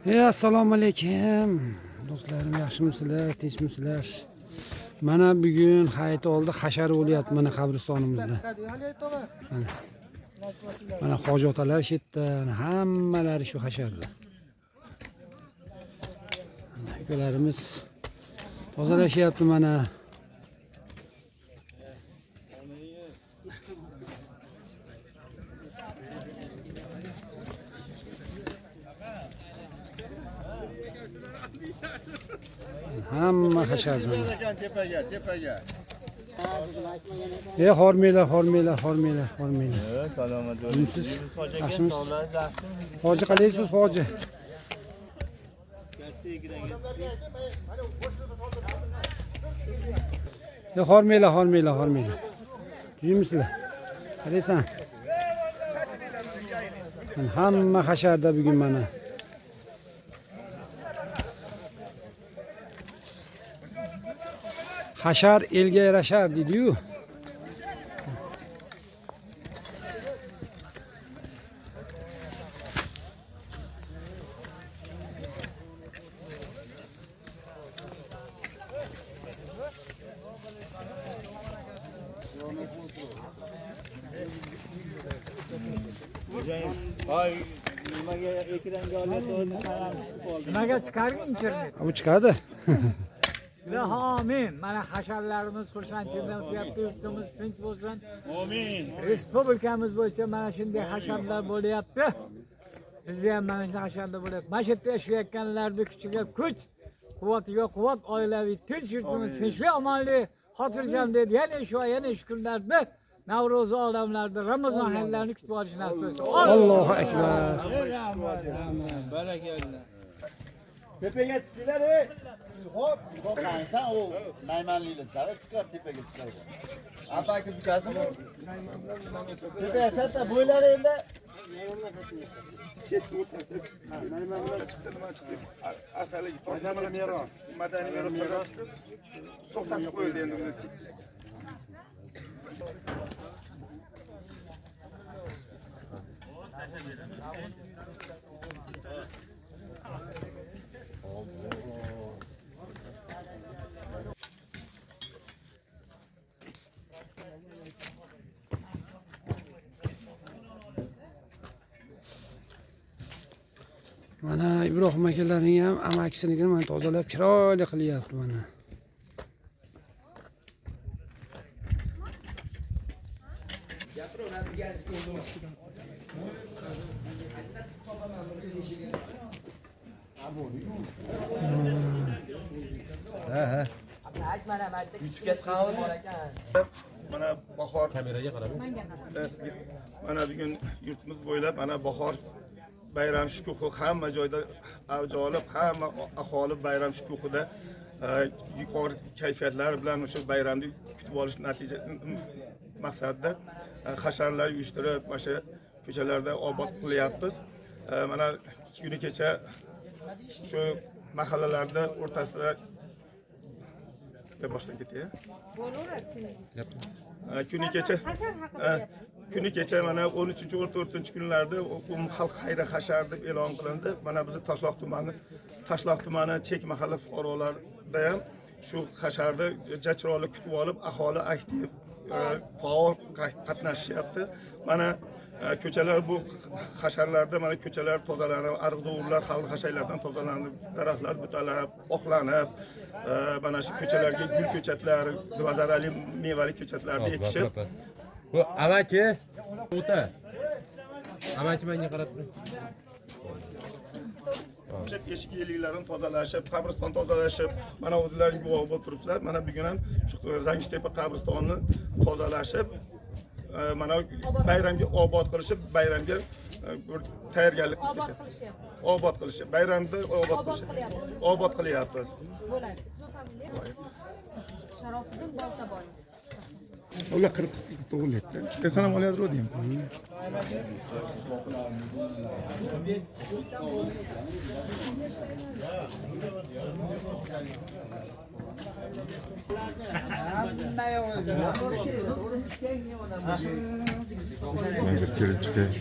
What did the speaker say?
Assalomu alaykum. Do'stlarim, yaxshimisizlar, tinchmisizlar? Mana bugun hayit oldi, hashar bo'lyapti mana qabristonimizda. Mana hoji otalar shu yerda, hammalari shu hasharda. Ukalarimiz tozalashyapti mana. Hamma hasharda. Hormanglar. Salomat bo'lingsiz. Yaxshimisiz? Hoji qalaysiz, hoji? Hormanglar. Tuymisizlar? Qalaysan? Hamma hasharda bugun mana. Hashar elga yarashar deydi-yu. Nimaga chiqarding internet? Bu chiqadi. Amin. Mana hasharlarimiz xursandchilikdan o'tyapti, yurtimiz tinch bo'lsin. Amin. Respublikamiz bo'yicha mana shunday hasharlar bo'lyapti. Bizda ham mana shunday hasharlar bo'lyapti. Mana shu yerda yashayotganlarning kuchiga kuch, quvvatiga quvvat, oilaviy tinch yurtimiz tinchlik, omonlik, xotirjamlik, yana shu kunlarda Navro'z olamlarda Ramazon hayitlarini kutib olish nasib etsin. Allohu akbar. Barakalloh. Tepaga chiqinglar, hop, qarasa u naymanliklar chiqar tepaga chiqar. Apaki ukasimi? Tepaga satda bo'ylar endi. Naymanlar chiqdi, nima chiqdi? Arxaligi madaniy meros to'xtatib qo'yildi endi. Mana Ibrohim akalarning ham amakisini mana tozalab chiroyli qilyapti mana. Mana bahor kameraga qarab. Mana bugun yurtimiz bo'ylab mana bahor bayram shukuhi hamma joyda avj olib, hamma aholi bayram shukuhida yuqori kayfiyatlar bilan o'sha bayramni kutib olish natija maqsadida hasharlar uyushtirib, mana shu ko'chalarda obod qilyapmiz. Mana kuni kecha shu mahallalarda o'rtasida boshdan ketdi. Kuni kecha mana 13-14 kunlarda xalq xayri hashar deb e'lon qilindi. Mana bizni Toshloq tumani chek mahalla fuqarolarida ham shu hasharda chiroyli kutib olib, aholi aktiv, faol qatnashyapti. Mana ko'chalar bu hasharlarda mana ko'chalar tozalanib, ariq-dovurlar, xalq hashaylardan tozalanib, daraxtlar butalab, oqlanib, mana shu ko'chalarga gul ko'chatlari, mazarali mevali ko'chatlarni ekishib. Bu amaki o'ta. Amaki menga qarab tur. Eshik yeliklarni tozalashib, qabriston tozalashib, mana o'zlari guvoh bo'lib turibsizlar. Mana bugun ham shu Zangitepa qabristonni tozalashib, mana bayramga obod qilishib, bayramga tayyorgarlik qilyapti. Obod qilishib, bayramda obod qilyapmiz. Bo'ladi. Ismi familiya? Sharofiddin Boltaboyev. Ular 40 tug'ildi. Salom alaykum deyim. Ben bir kere çıkayım.